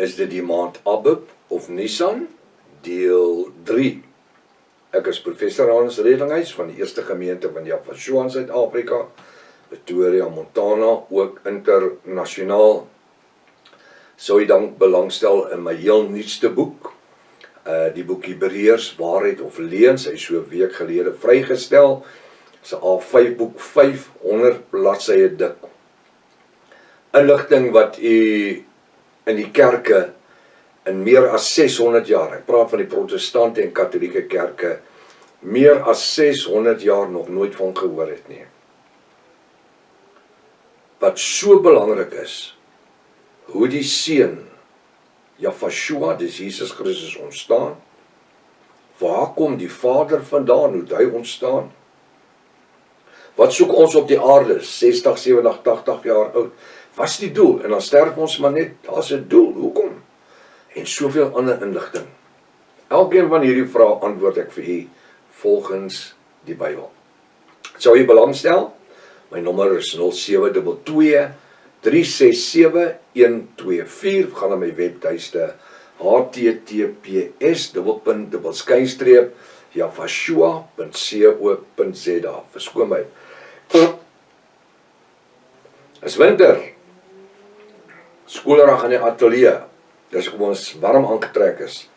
is dit die maand Abib of Nisan, deel 3. Ek is professor Hans Redinghuis van die eerste gemeente van Jafashua in Suid-Afrika, Pretoria, Montana, ook internasionaal. Sou jy dan belangstel in my heel nuutste boek, die boek Hebreërs, Waarheid of Leuns, hy is so 'n week gelede vrygestel. Dis 'n A5 boek, 500 bladsye dik. Inligting wat u in die kerke in meer as 600 jaar, ek praat van die protestante en katholieke kerke, meer as 600 jaar nog nooit van gehoor het nie. Wat so belangrik is, hoe die seun, Jafashua, dis Jesus Christus ontstaan, waar kom die Vader vandaan, hoe het hy ontstaan? Wat soek ons op die aarde, 60, 70, 80 jaar oud? Wat is die doel? En dan sterf ons maar net, daar is 'n doel, hoekom? En soveel ander inligting. Elkeen van hierdie vrae antwoord ek vir u volgens die Bybel. Sou u belangstel? My nommer is 0722 367 124. Gaan na my webtuiste https://jafashua.co.za. Verskoon my. Is winter. Skoolrag in die ateljee. Dis kom ons warm aangetrek is.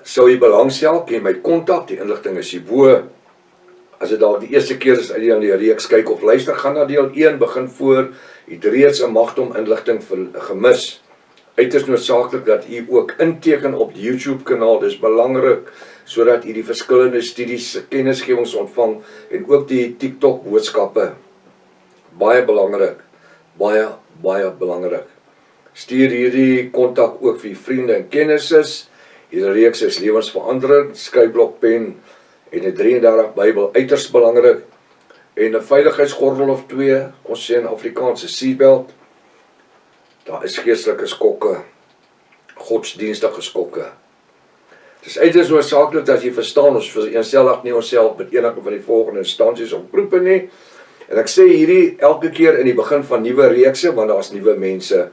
Sou jy belangstel, kan jy my kontak, die inligting is hierbo. As dit dalk die eerste keer is uit die reeks kyk of luister, gaan na deel 1, begin voor. U het reeds 'n magdom inligting gemis. Uiters noodsaaklik dat u ook inteken op die YouTube kanaal, dis belangrik, sodat u die verskillende studies, kennisgewings ontvang, en ook die TikTok boodskappe. Baie belangrik, baie belangrik. Stuur hierdie kontak ook vir vriende en kennisses. Hierdie reeks is lewensveranderend, skryfblokpen en 'n 33 Bybel, uiters belangrik. En 'n veiligheidsgordel of 2, ons sê in Afrikaanse seatbelt. Daar is geestelike skokke, godsdienstige skokke. Het is uiters noodsaaklik dat jy verstaan, ons vereenselwig nie onsself met enige van die volgende instansies of groepe nie. En ek sê hierdie elke keer in die begin van nuwe reekse, want daar is nuwe mense.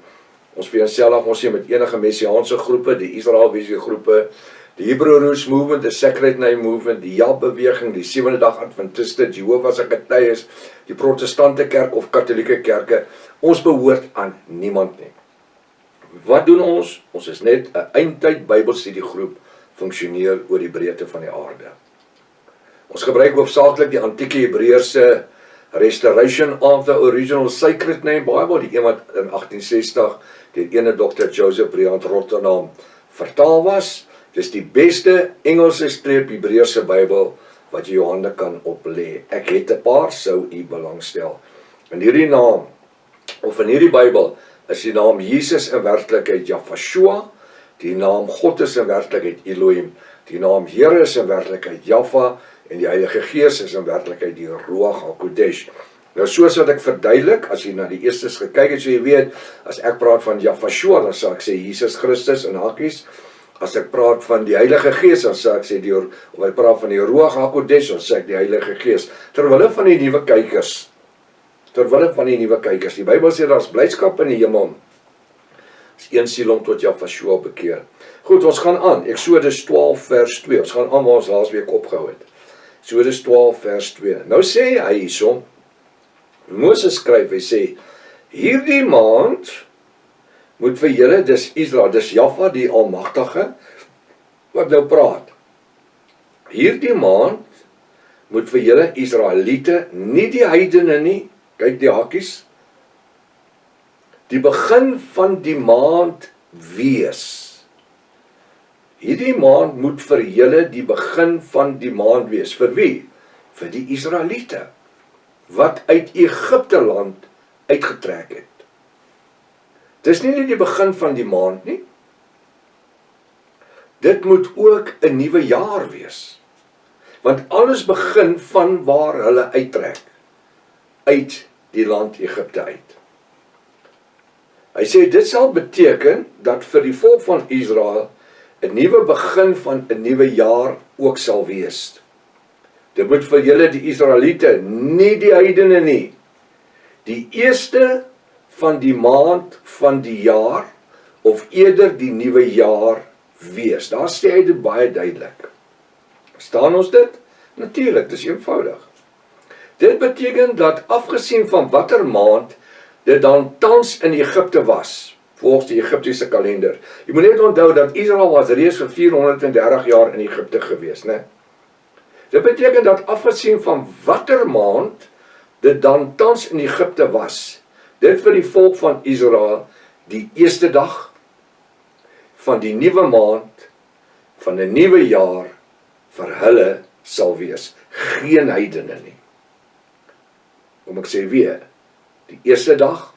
Ons vereenselwig ons nie met enige messiaanse groepe, die Israelvisie groepe, die Hebrew Roots Movement, die Sacred Name Movement, die Ja-beweging, die Sewende Dag Adventiste, Jehovah's Getuies, die protestante kerk of katholieke kerke. Ons behoort aan niemand nie. Wat doen ons? Ons is net 'n eindtyd Bybelstudiegroep, funksioneer oor die breedte van die aarde. Ons gebruik hoofsaaklik die antieke Hebreëse Restoration of the Original Sacred Name Bible, die een wat in 1860 deur ene Dr. Joseph Briand Rotterdam vertaal was. Dis die beste Engelse streep Hebreëse Bybel wat jy jou hande kan oplê. Ek het 'n paar, sou u belangstel. In hierdie naam, of in hierdie Bybel, is die naam Jesus in werklikheid Jafashua, die naam God is in werklikheid Elohim, die naam Here is in werklikheid Jaffa, en die Heilige Gees is in werklikheid die Ruach HaKodesh. Nou soos wat ek verduidelik, as jy na die eerstes gekyk het, so jy weet, as ek praat van Jafashua, dan sal ek sê Jesus Christus in hakies. As ek praat van die Heilige Gees, dan sal ek sê of ek praat van die Ruach HaKodesh, dan sê ek die Heilige Gees. Terwille van die nuwe kykers. Die Bybel sê daar's blydskap in die hemel. Is een siel om tot Jafashua bekeer. Goed, ons gaan aan. Eksodus 12 vers 2. Ons gaan aan waar ons laasweek opgehou het. Eksodus 12 vers 2. Nou sê hy hierso, Moses skryf, hy sê, hierdie maand moet vir julle, dis Israel, dis Jaffa die Almagtige, wat nou praat. Hierdie maand moet vir julle Israeliete, nie die heidene nie, kyk die hakies, die begin van die maand wees. Hierdie maand moet vir julle die begin van die maand wees. Vir wie? Vir die Israeliete, wat uit Egipte land uitgetrek het. Dis nie net die begin van die maand nie. Dit moet ook 'n nuwe jaar wees. Want alles begin van waar hulle uittrek. Uit die land Egipte uit. Hy sê dit sal beteken dat vir die volk van Israel 'n nuwe begin van 'n nuwe jaar ook sal wees. Dit moet vir julle die Israeliete, nie die heidene nie, die eerste van die maand van die jaar, of eerder die nuwe jaar wees. Daar sê hy dit baie duidelik. Verstaan ons dit? Natuurlik, dis eenvoudig. Dit beteken dat afgesien van watter maand dit dan tans in Egipte was, volgens die Egiptiese kalender. Jy moet net onthou dat Israel was reeds vir 430 jaar in Egipte gewees, né? Dit beteken dat afgesien van watter maand dit dan tans in Egipte was, dit vir die volk van Israel die eerste dag van die nuwe maand, van 'n nuwe jaar, vir hulle sal wees. Geen heidene nie. Kom ek sê weer, die eerste dag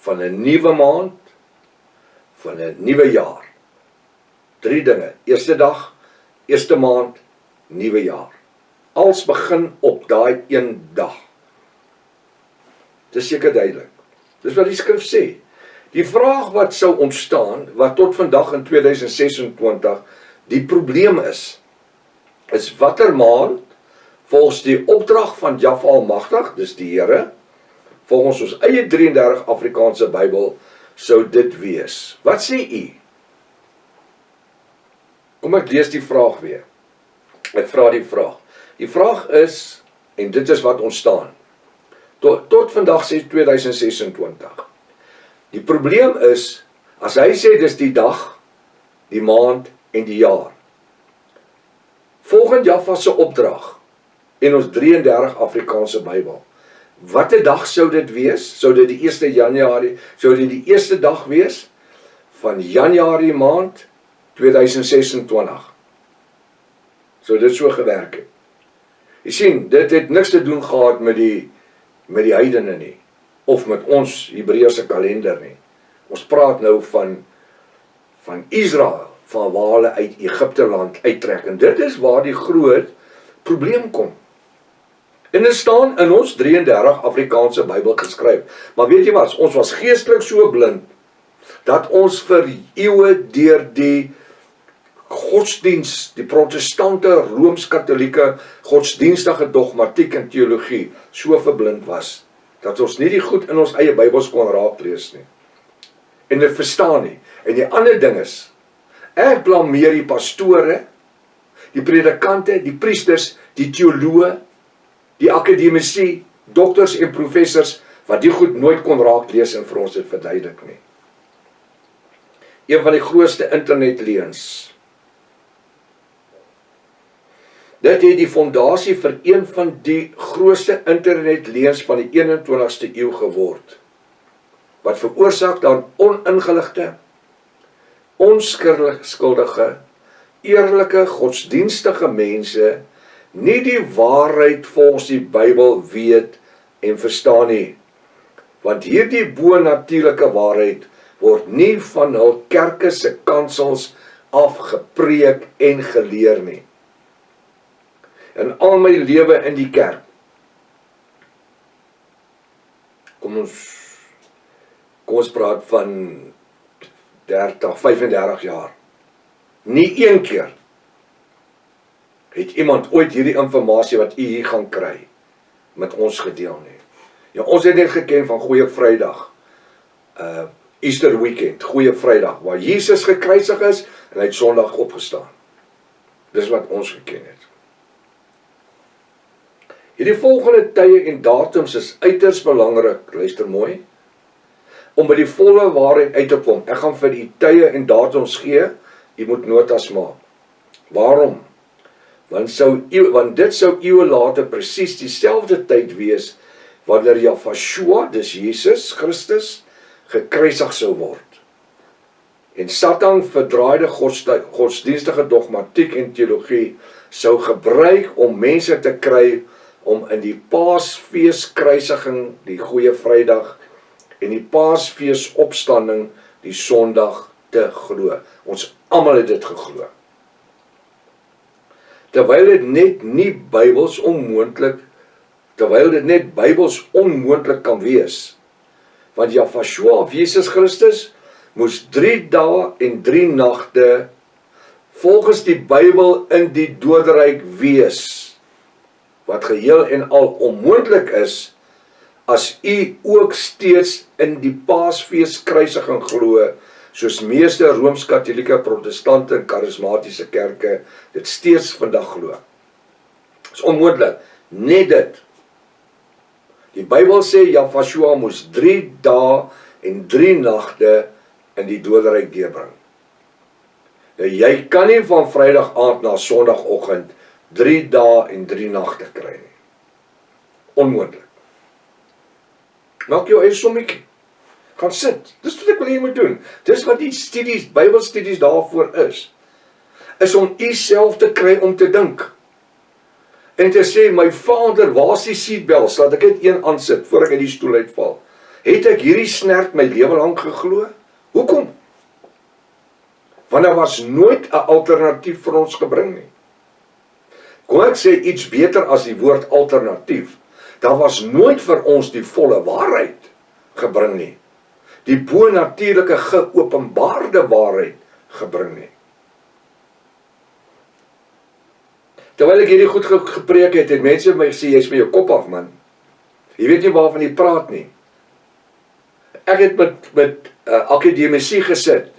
van 'n nuwe maand, van 'n nuwe jaar. 3 dinge. Eerste dag, eerste maand, nuwe jaar. Als begin op daai een dag. Dis seker duidelik. Dis wat die skrif sê. Die vraag wat sou ontstaan, wat tot vandag in 2026 die probleem is watter maand, volgens die opdrag van Jahwe Almagtig, dis die Here, volgens ons eie 33 Afrikaanse Bybel, sou dit wees. Wat sê u? Kom ek lees die vraag weer. Ek vra die vraag. Die vraag is, en dit is wat ontstaan, tot vandag sê 2026. Die probleem is, as hy sê dis die dag, die maand en die jaar. Volgens Jahwe se opdrag, en ons 33 Afrikaanse Bybel, watter dag sou dit wees? Sou dit die 1 Januarie, sou dit die eerste dag wees van Januarie maand 2026? Sou dit so gewerk het? Jy sien, dit het niks te doen gehad met die heidene nie, of met ons Hebreëse kalender nie. Ons praat nou van Israel, van waar hulle uit Egipte land uittrek, en dit is waar die groot probleem kom. En dit staan in ons 33 Afrikaanse Bybel geskryf. Maar weet jy wat, ons was geestelik so blind, dat ons vir eeue deur die godsdienst, die protestante, rooms-katholieke, godsdienstige dogmatiek en teologie, so verblind was, dat ons nie die goed in ons eie Bybels kon raaklees nie. En dit verstaan nie. En die ander ding is, ek blameer die pastore, die predikante, die priesters, die teoloë, die akademici, dokters en professors, wat die goed nooit kon raaklees en vir ons dit verduidelik nie. Een van die grootste internetleuns. Dit het die fondasie vir een van die grootste internetleuns van die 21ste eeu geword, wat veroorsaak dan oningeligte, onskuldige, eerlike, godsdienstige mense nie die waarheid volgens die Bybel weet en verstaan nie. Want hierdie bo-natuurlike waarheid word nie van hul kerke se kansels afgepreek en geleer nie. In al my lewe in die kerk, kom ons praat van 35 jaar, nie een keer het iemand ooit hierdie informasie wat u hier gaan kry, met ons gedeel nie. Ja, ons het net geken van Goeie Vrydag, Easter weekend, Goeie Vrydag, waar Jesus gekruisig is, en hy het Sondag opgestaan. Dis wat ons geken het. Hierdie volgende tye en datums is uiters belangrik, luister mooi, om by die volle waarheid uit te kom. Ek gaan vir die tye en datums gee, jy moet notas maak. Waarom? Want dit sou eeue later presies dieselfde tyd wees, wanneer Jahwe, dis Jesus Christus, gekruisig sou word. En Satan verdraaide godsdienstige dogmatiek en teologie sou gebruik om mense te kry om in die Paasfees kruisiging, die Goeie Vrydag, en die Paasfees opstanding, die Sondag, te glo. Ons almal het dit geglo. Terwyl dit net Bybels onmoontlik kan wees, want Jahwe of Jesus Christus moes 3 dae en 3 nagte volgens die Bybel in die doderyk wees, wat geheel en al onmoontlik is, as u ook steeds in die Paasfees kruisiging glo, soos meeste Rooms-Katolieke, Protestante en Charismatiese kerke dit steeds vandag glo. Dit is onmoontlik, net dit. Die Bybel sê Jafashua moes 3 dae en 3 nagte in die doderyk deurbring. Nou, jy kan nie van Vrydag aand na Sondagoggend 3 dae en 3 nagte kry nie. Onmoontlik. Maak jou eie sommetjie. Gaan sit. Dis wat ek wil jy moet doen. Dis wat die studies, Bybelstudies daarvoor is om u self te kry om te dink. En te sê, my Vader, waar is die seatbelt? Laat ek net een aansit, voor ek uit die stoel uitval. Het ek hierdie snert my lewe lang geglo? Hoekom? Want daar was nooit 'n alternatief vir ons gebring nie. Kom ek sê iets beter as die woord alternatief. Daar was nooit vir ons die volle waarheid gebring nie. Die bonatuurlike geopenbaarde waarheid gebring nie. Terwyl ek hierdie goed gepreek het mense vir my gesê, jy's met jou kop af, man. Jy weet nie waarvan jy praat nie. Ek het met akademisie gesit.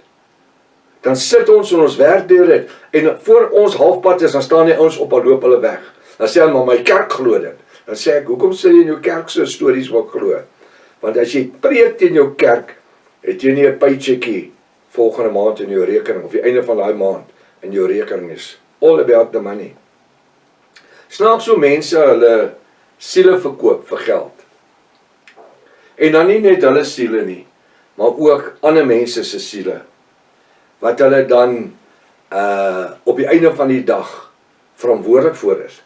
Dan sit ons en ons werk deur dit. En voor ons halfpad is, dan staan die ouens op en loop hulle weg. Dan sê hulle, maar my kerk glo dit. Dan sê ek, hoekom sê jy in jou kerk so stories wat glo? Want as jy preek in jou kerk, het jy nie 'n paycheckie volgende maand in jou rekening, of die einde van daai maand in jou rekening is. All about the money. Snaaks hoe mense hulle siele verkoop vir geld. En dan nie net hulle siele nie, maar ook ander mense se siele. Wat hulle dan op die einde van die dag verantwoordelik voor is.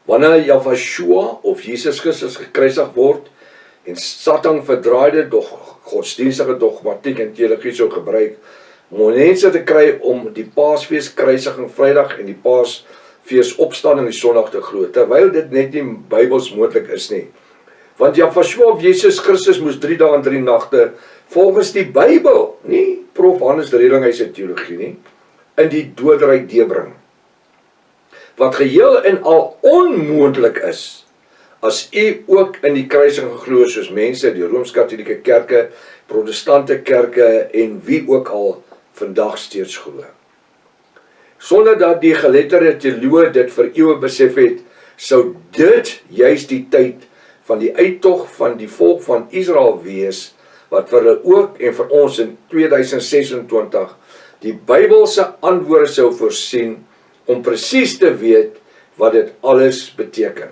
Wanneer Jafashua of Jesus Christus gekruisig word en Satan verdraaide godsdienstige dogmatiek en teologie sou gebruik om mense te kry om die Paasfees kruisiging Vrydag en die Paasfees opstanding die Sondag te glo, terwyl dit net nie Bybels moontlik is nie. Want Jafashua of Jesus Christus moes 3 dae en 3 nagte volgens die Bybel, nie Prof. Hannes de Reling hy se teologie nie, in die doderyk deurbring. Wat geheel en al onmoontlik is, as u ook in die kruising glo soos mense, die Rooms-Katolieke kerke, Protestante kerke en wie ook al vandag steeds glo. Sonder dat die geletterde teoloë dit vir eeue besef het, sou dit juist die tyd van die uittog van die volk van Israel wees, wat vir hulle ook en vir ons in 2026 die Bybelse antwoorde sou voorsien, om presies te weet wat dit alles beteken,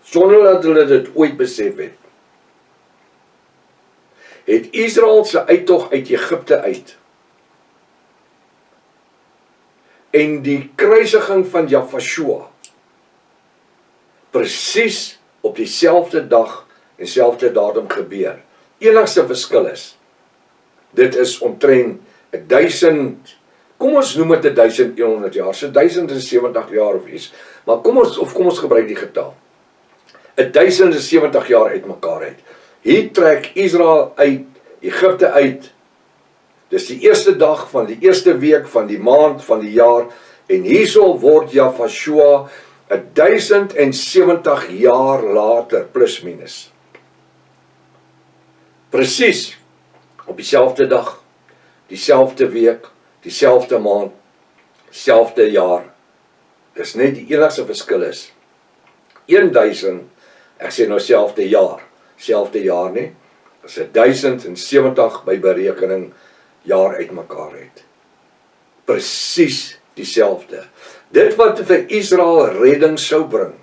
sonder dat hulle dit ooit besef het. Het Israel se uittog uit Egipte uit en die kruisiging van Jafashua presies op dieselfde dag en selfde datum gebeur. Enigste verskil is, dit is omtrent 1000, kom ons noem dit 1100 jaar, so 1070 jaar of iets, maar kom ons gebruik die getal. 1070 jaar uit mekaar uit. Hier trek Israel uit, Egipte uit, dis die eerste dag van die eerste week van die maand van die jaar, en hierso word Jafashua 1070 jaar later, plus minus. Presies op dieselfde dag, dieselfde week, dieselfde maand, dieselfde jaar. Dis net die enigste verskil is 1000, ek sê nou selfde jaar nie, is 1070 by berekening jaar uit mekaar uit. Presies dieselfde. Dit wat vir Israel redding sou bring,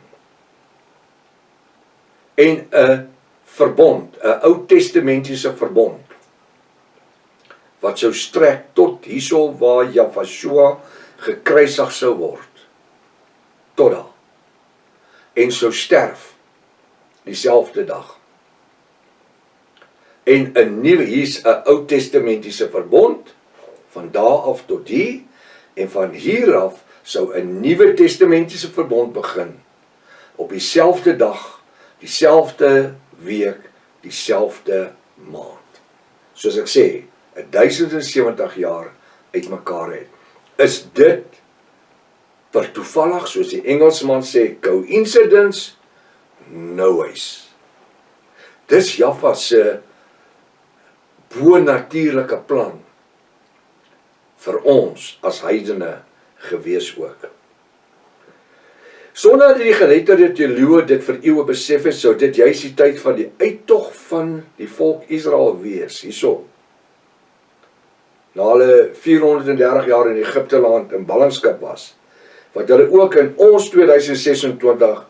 en 'n verbond, 'n Ou Testamentiese verbond, wat sou strek tot hierso waar Jafashua gekruisig sou word, tot daar, en sou sterf dieselfde dag. En 'n nuwe, hier's 'n Ou Testamentiese verbond, van daar af tot hier, en van hier af sou 'n Nuwe Testamentiese verbond begin, op dieselfde dag, dieselfde week, dieselfde maand. Soos ek sê, 1070 jaar uit mekaar uit. Is dit per toevallig, soos die Engelsman sê, coincidence, no ways. Dis Jaffa se bo-natuurlike plan vir ons as heidene gewees ook. Sonder dat die geletterde teoloë dit vir eeue besef het, sou dit juis die tyd van die uittog van die volk Israel wees, hierso. Na hulle 430 jaar in Egipte land in ballingskap was, wat hulle ook in ons 2026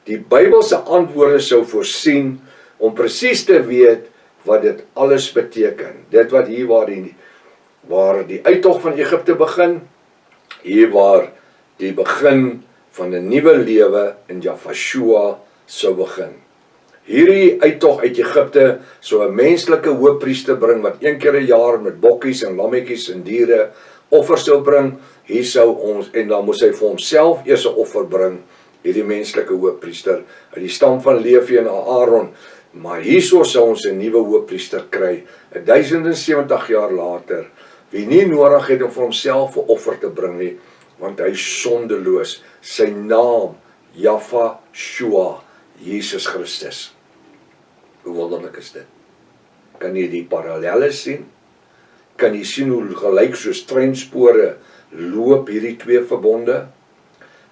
die Bybelse antwoorde sou voorsien, om presies te weet wat dit alles beteken. Dit wat hier waar die uittog van Egipte begin, hier waar die begin van 'n nuwe lewe in Jafashua sou begin. Hierdie uittog uit Egipte sou 'n menslike hoëpriester bring wat een keer 'n jaar met bokkies en lammetjies en diere offers sou bring. Hier sou ons, en dan moes hy vir homself eers 'n offer bring, hierdie menslike hoëpriester uit die stam van Levi en Aaron. Maar hierso sou ons 'n nuwe hoëpriester kry, 1070 jaar later, wie nie nodig het om vir homself 'n offer te bring nie, want hy is sondeloos. Sy naam, Jafashua, Jesus Christus. Hoe wonderlik is dit? Kan jy die parallelle sien? Kan jy sien hoe gelyk soos treinspore loop hierdie twee verbonde?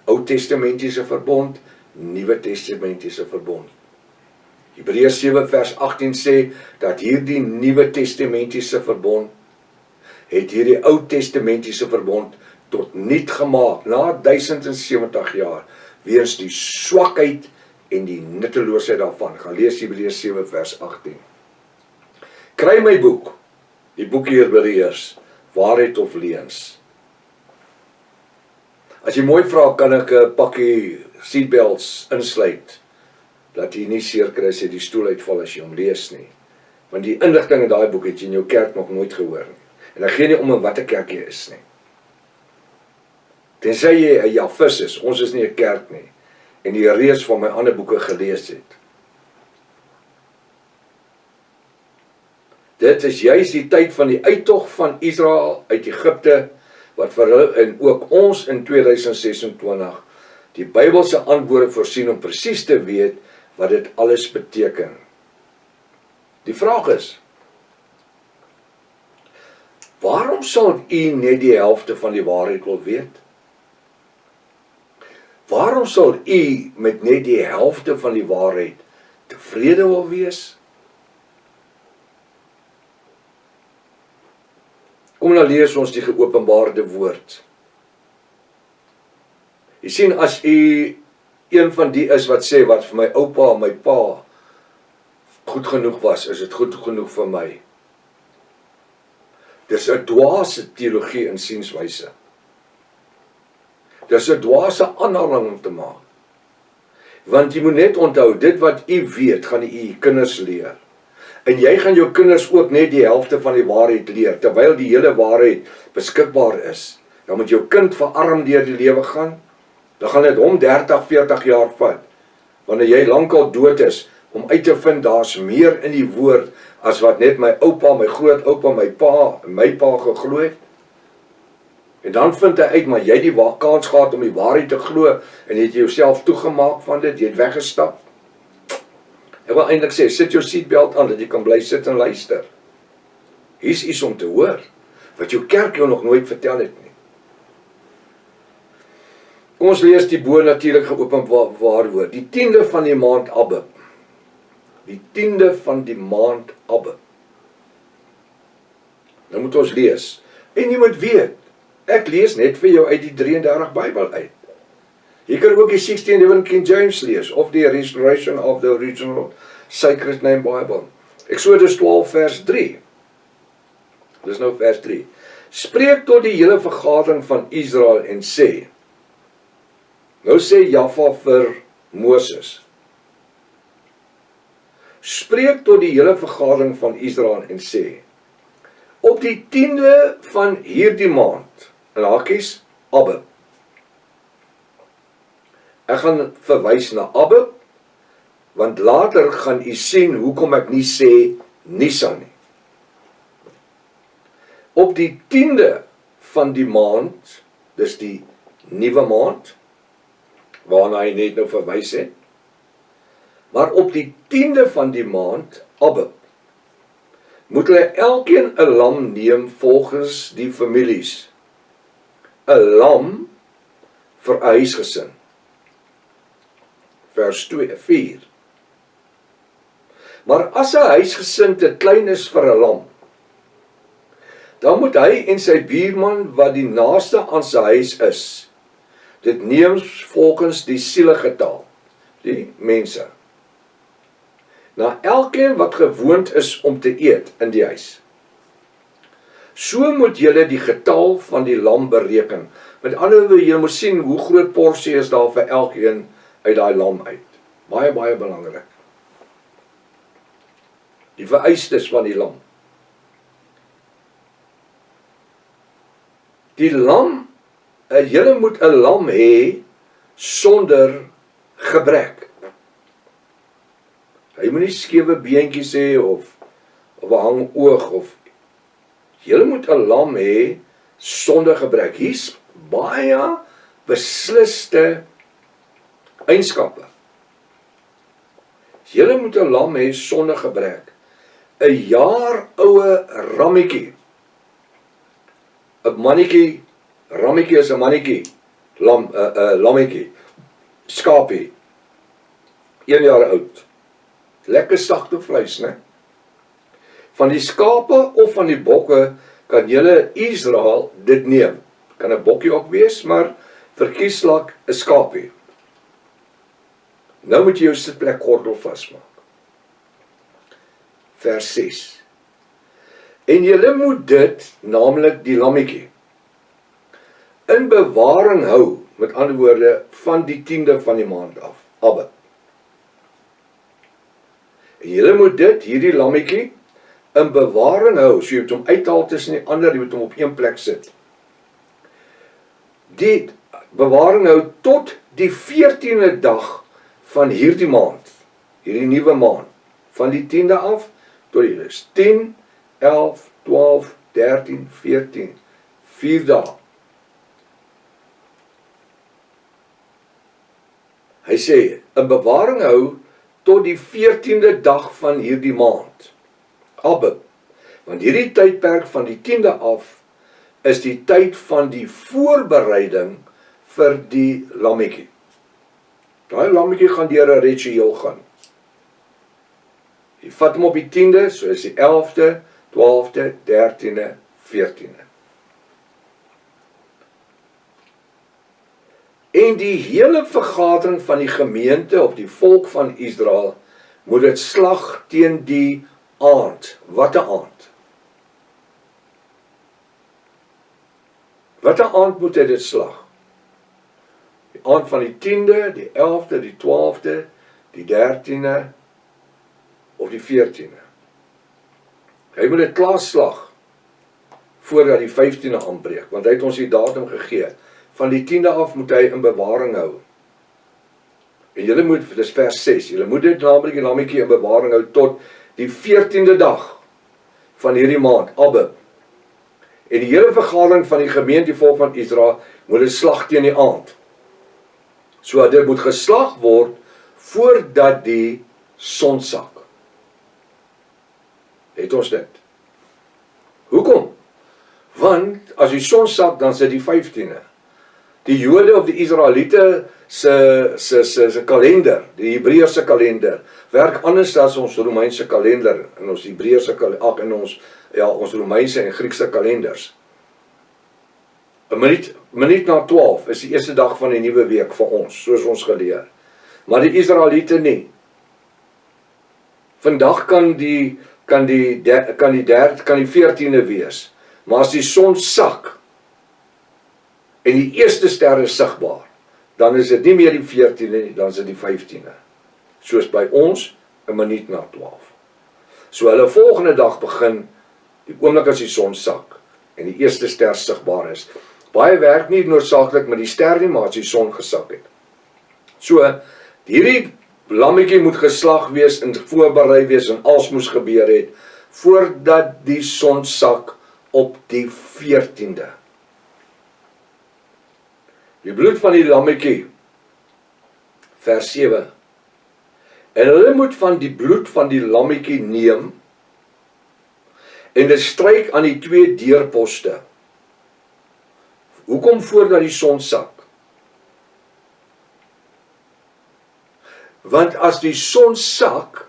Ou Testamentiese verbond, Nuwe Testamentiese verbond. Hebreërs 7 vers 18 sê dat hierdie Nuwe Testamentiese verbond het hierdie Ou Testamentiese verbond tot niet gemaak na 1070 jaar weens die swakheid en die nutteloosheid daarvan. Gaan lees Hebreërs 7 vers 18. Kry my boek, die boek Hebreërs, waarheid of leuns. As jy mooi vra, kan ek 'n pakkie seatbelts insluit, dat jy nie seer kry as jy die stoel uitval as jy hom lees nie. Want die inligting in daai boek het jy in jou kerk nog nooit gehoor nie. En ek gee nie om in watter kerk jy is nie. Tensy jy 'n Jafis is, ons is nie 'n kerk nie, en die reeks van my ander boeke gelees het. Dit is juis die tyd van die uittog van Israel uit Egipte, wat vir hulle en ook ons in 2026 die Bybelse antwoorde voorsien om presies te weet wat dit alles beteken. Die vraag is, waarom sal u net die helfte van die waarheid wil weet? Waarom sal u met net die helfte van die waarheid tevrede wil wees? Kom nou lees ons die geopenbaarde woord. Jy sien, as u een van die is wat sê, wat vir my oupa en my pa goed genoeg was, is dit goed genoeg vir my. Dis 'n dwaase teologie en sienswyse. Dis 'n dwaase aanhaling om te maak. Want jy moet net onthou, dit wat u weet, gaan u kinders leer. En jy gaan jou kinders ook net die helfte van die waarheid leer, terwyl die hele waarheid beskikbaar is. Dan moet jou kind verarm deur die lewe gaan, dan gaan dit hom 30, 40 jaar vat, wanneer jy lankal dood is, om uit te vind, daar's meer in die woord, as wat net my oupa, my grootoupa, my pa geglo het. En dan vind hy uit, maar jy het die kans gehad om die waarheid te glo, en jy het jouself toegemaak van dit, jy het weggestap. Ek wil eintlik sê, sit jou seatbelt aan, dat jy kan bly sit en luister. Hier's iets om te hoor, wat jou kerk jou nog nooit vertel het nie. Kom ons lees die bo-natuurlike geopenbaar woord, die 10de van die maand Abib. Die 10de van die maand Abib. Nou moet ons lees, en jy moet weet, ek lees net vir jou uit die 33 Bybel uit. Jy kan ook die 1611 King James lees, of die Restoration of the Original Sacred Name Bible. Exodus 12 vers 3. Dis nou vers 3. Spreek tot die hele vergadering van Israel en sê, nou sê Jaffa vir Moses, spreek tot die hele vergadering van Israel en sê, op die 10de van hierdie maand, in hakies, Abib. Ek gaan verwys na Abib, want later gaan u sien hoekom ek nie sê Nisan nie. Op die 10de van die maand, dis die nuwe maand, waarna hy net nou verwys het. Maar op die 10de van die maand, Abib, moet hulle elkeen 'n lam neem volgens die families. 'n Lam vir 'n huisgesin. Vers 4. Maar as 'n huisgesin te klein is vir 'n lam, dan moet hy en sy buurman wat die naaste aan sy huis is, dit neem volgens die sielegetal, die mense. Na elkeen wat gewoond is om te eet in die huis. So moet julle die getal van die lam bereken. Met ander woorde, jy moet sien hoe groot porsie is daar vir elkeen uit daai lam uit. Baie, baie belangrik. Die vereistes van die lam. Die lam, julle moet 'n lam hê sonder gebrek. Hy moet nie skewe beentjies hê of 'n hang oog of julle moet 'n lam hê sonder gebrek. Hier's baie besliste eienskappe. Julle moet 'n lam hê sonder gebrek. 'n jaar oue rammetjie. 'n mannetjie, rammetjie is 'n mannetjie. Lammetjie. Skapie. 1 jaar oud. Lekker sagte vleis, né? Van die skape of van die bokke kan julle Israel dit neem. Kan 'n bokkie ook wees, maar verkieslik 'n skapie. Nou moet jy jou sitplek gordel vasmaak. Vers 6. En julle moet dit, naamlik die lammetjie, in bewaring hou, met ander woorde, van die 10de van die maand af, Abib. En julle moet dit, hierdie lammetjie, in bewaring hou, so jy moet hom uithaal tussen die ander, jy moet hom op een plek sit. Die bewaring hou tot die 14de dag van hierdie maand, hierdie nuwe maand, van die 10de af, tot die is 10, 11, 12, 13, 14, 4 dae. Hy sê, 'n bewaring hou tot die 14de dag van hierdie maand, Abib, want hierdie tydperk van die 10de af, is die tyd van die voorbereiding vir die lammetjie. Daai lammetjie gaan deur 'n ritueel gaan. Jy vat hom op die 10de, so is die 11de, 12de, 13de, 14de. En die hele vergadering van die gemeente of die volk van Israel moet dit slag teen die aand. Wat 'n aand? Wat 'n aand moet hy dit slag? Die aand van die 10de, die 11de, die 12de, die 13de of die 14de. Hy moet dit klaar slag voordat die 15de aanbreek, want hy het ons die datum gegee. Van die 10de af moet hy in bewaring hou. En julle moet, dis vers 6, julle moet dit naamlik die lammetjie in bewaring hou tot die 14de dag van hierdie maand, Abib. En die hele vergadering van die gemeente volk van Israel moet dit slag teen die aand. So dit moet geslag word voordat die son sak. Het ons dit? Hoekom? Want as die son sak, dan is dit die 15de. Die Jode of die Israeliete se kalender, die Hebreëse kalender, werk anders as ons Romeinse kalender en ons Hebreëse kalender, en ons Romeinse en Griekse kalenders. 'n minuut na 12 is die eerste dag van die nuwe week vir ons, soos ons geleer. Maar die Israeliete nie. Vandag kan die 14de wees, maar as die son sak en die eerste ster is sigbaar, dan is dit nie meer die 14de nie, dan is dit die 15de. Soos by ons, 'n minuut na 12. So hulle volgende dag begin, die oomblik as die son sak, en die eerste ster sigbaar is. Baie werk nie noodsaaklik met die ster nie, maar as die son gesak het. So, hierdie lammetjie moet geslag wees en voorberei wees en alles moes gebeur het, voordat die son sak op die 14de. Die bloed van die lammetjie, vers 7. En hulle moet van die bloed van die lammetjie neem en dit stryk aan die 2 deurposte. Hoekom voordat die son sak? Want as die son sak,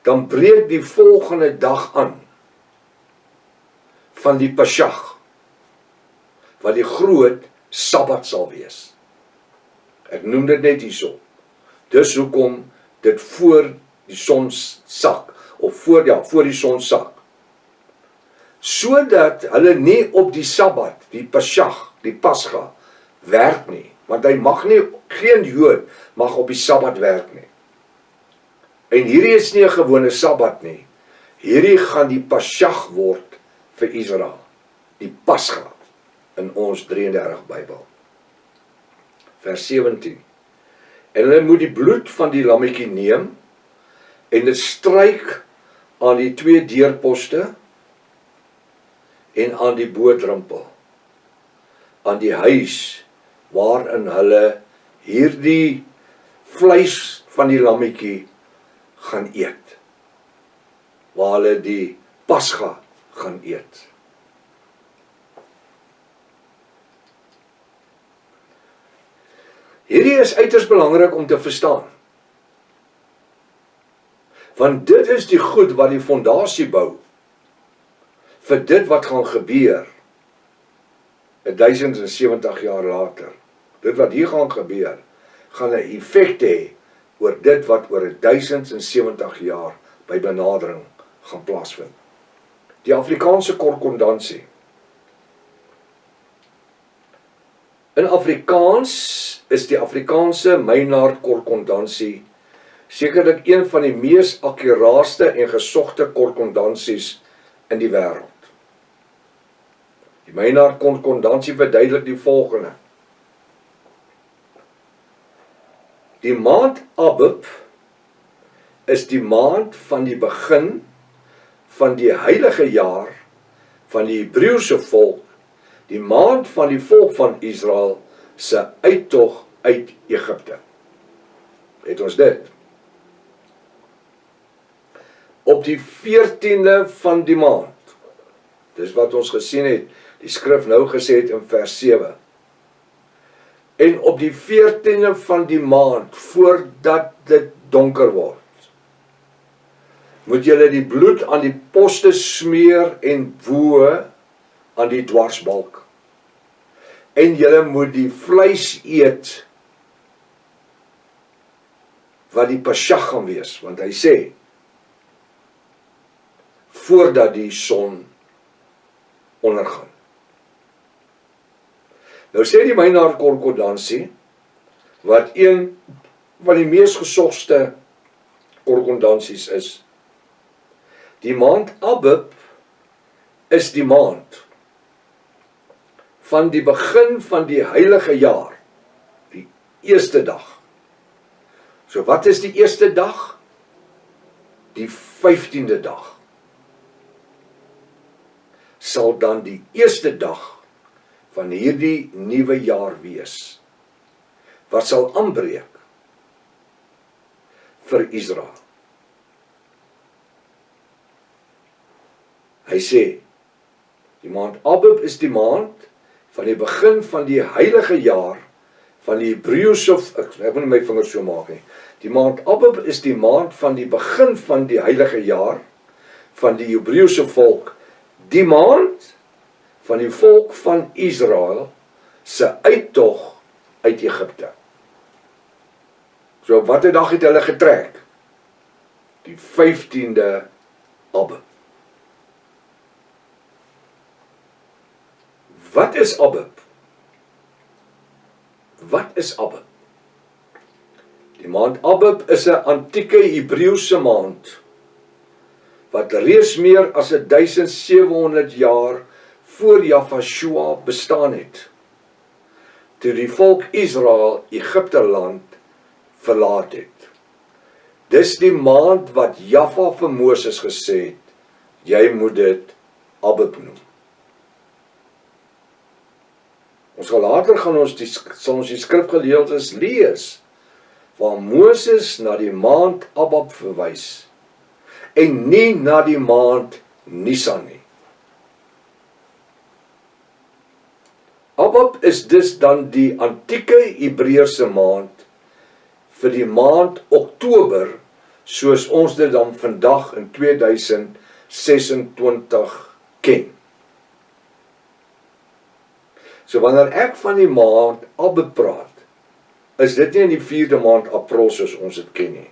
dan breek die volgende dag aan van die Pesach, wat die groot Sabbat sal wees. Ek noem dit net hierso. Dis hoekom dit voor die son sak, of voor die son sak. Sodat hulle nie op die Sabbat, die Pesach, die Pascha, werk nie. Want hy mag nie, geen Jood mag op die Sabbat werk nie. En hierdie is nie 'n gewone Sabbat nie. Hierdie gaan die Pesach word vir Israel. Die Pascha in ons 33 Bybel. Vers 17. En hulle moet die bloed van die lammetjie neem en dit stryk aan die 2 deurposte en aan die bodrempel, aan die huis waarin hulle hierdie vleis van die lammetjie gaan eet, waar hulle die Pascha gaan eet. Hierdie is uiters belangrik om te verstaan. Want dit is die goed wat die fondasie bou vir dit wat gaan gebeur 1070 jaar later. Dit wat hier gaan gebeur, gaan 'n effek hê oor dit wat oor 1070 jaar by benadering gaan plaasvind. Die Afrikaanse korrespondansie. In Afrikaans is die Afrikaanse Maynard korrespondansie sekerlik een van die mees akkuraatste en gesogte korrespondansies in die wêreld. Die Maynard korrespondansie verduidelik die volgende. Die maand Abib is die maand van die begin van die heilige jaar van die Hebreëse volk, die maand van die volk van Israel se uittog uit Egipte. Het ons dit? Op die 14de van die maand, dis wat ons gesien het, die skrif nou gesê het in vers 7, en op die 14de van die maand, voordat dit donker word, moet julle die bloed aan die poste smeer en bo aan die dwarsbalk. En julle moet die vleis eet wat die Pesach gaan wees, want hy sê voordat die son ondergaan. Nou sê die Maynard korrespondansie, wat een van die mees gesogste korrespondansies is, die maand Abib is die maand van die begin van die heilige jaar, die eerste dag. So wat is die eerste dag? Die 15de dag. Sal dan die eerste dag van hierdie nuwe jaar wees, wat sal aanbreek vir Israel. Hy sê, die maand Abib is die maand van die begin van die heilige jaar van die Hebreëse, ek moet my vingers so maak nie. Die maand Abib is die maand van die begin van die heilige jaar van die Hebreëse volk, die maand van die volk van Israel se uittog uit Egipte. So watter dag het hulle getrek? Die 15de Abib. Wat is Abib? Wat is Abib? Die maand Abib is 'n antieke Hebreëse maand wat reeds meer as 1700 jaar voor Jahweh bestaan het, toe die volk Israel Egipte land verlaat het. Dis die maand wat Jahweh vir Moses gesê het, jy moet dit Abib noem. Ons gaan later sal ons die skrifgedeeltes lees, waar Moses na die maand Abab verwys, en nie na die maand Nisan nie. Abab is dus dan die antieke Hebreëse maand vir die maand Oktober, soos ons dit dan vandag in 2026 ken. So wanneer ek van die maand Abab praat, is dit nie in die 4de maand April soos ons dit ken nie.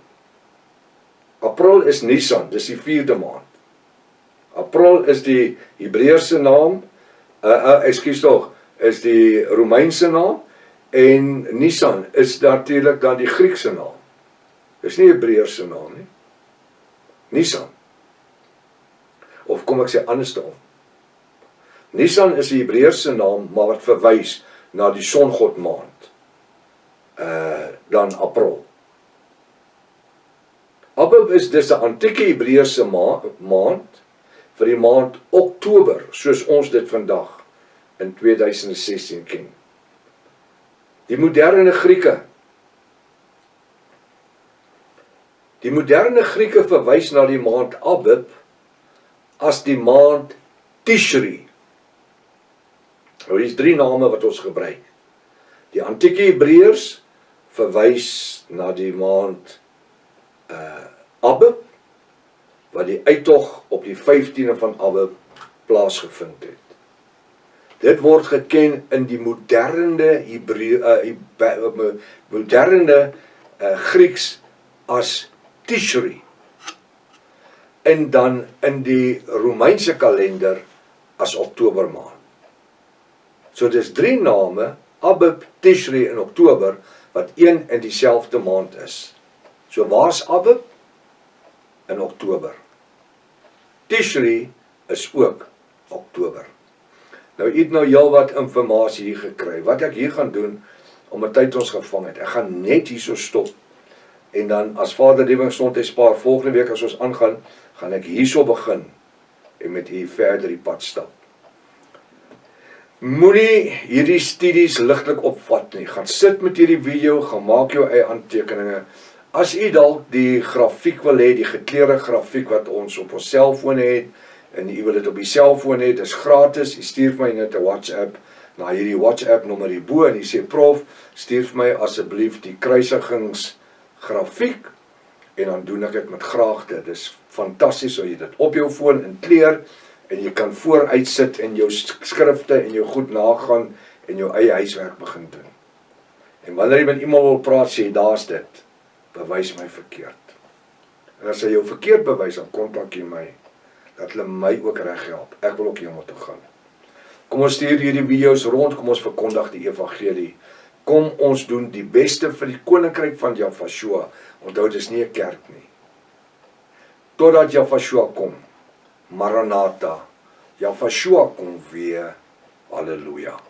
April is Nisan, dis die 4de maand. April is die Hebreëse naam, is die Romeinse naam, en Nisan is natuurlik dan die Griekse naam. Dis nie Hebreëse naam nie. Nisan. Of kom ek sê andersom. Nisan is die Hebreëse naam, maar wat verwys na die songod maand. Dan April. Abab is dus 'n antieke Hebreëse maand vir die maand Oktober, soos ons dit vandag in 2016 ken. Die moderne Grieke verwys na die maand Abab as die maand Tishri. Nou, hier is 3 name wat ons gebruik. Die antieke Hebreërs verwys na die maand Abab, wat die uittog op die 15de van Abab plaasgevind het. Dit word geken in die moderne Grieks as Tishri, en dan in die Romeinse kalender as Oktobermaand. So dis 3 name, Abab, Tishri en Oktober, wat een en dieselfde maand is. So waar's Abab? In Oktober. Tishri is ook Oktober. Nou, ek het nou heel wat informasie hier gekry. Wat ek hier gaan doen, om 'n tyd ons gevang het, ek gaan net hierso stop, en dan as Vader die gesondheid spaar, volgende week as ons aangaan, gaan ek hierso begin, en met u verder die pad stap. Moenie hierdie studies ligtelik opvat nie. Gaan sit met hierdie video, gaan maak jou eie aantekeninge. As u dalk die grafiek wil hê, die gekleurde grafiek wat ons op ons selfoon het, en u wil dit op die selfoon hê, dis gratis, u stuur vir my net 'n WhatsApp, na hierdie WhatsApp nommer hierbo, en u sê, Prof, stuur vir my asseblief die kruisigingsgrafiek, en dan doen ek dit met graagte. Dis fantasties, as jy dit op jou foon in kleur, en jy kan vooruit sit en jou skrifte en jou goed nagaan, en jou eie huiswerk begin doen. En wanneer jy met iemand wil praat, sê, daar's dit, bewys my verkeerd. En as hy jou verkeerd bewys, dan kontak jy my, dat hulle my ook reg help. Ek wil ook hierna toe gaan. Kom ons stuur hierdie video's rond, kom ons verkondig die evangelie. Kom ons doen die beste vir die koninkryk van Jahweh. Onthou, dit is nie 'n kerk nie. Totdat Jahweh kom. Maranatha. Jahweh kom weer. Halleluja.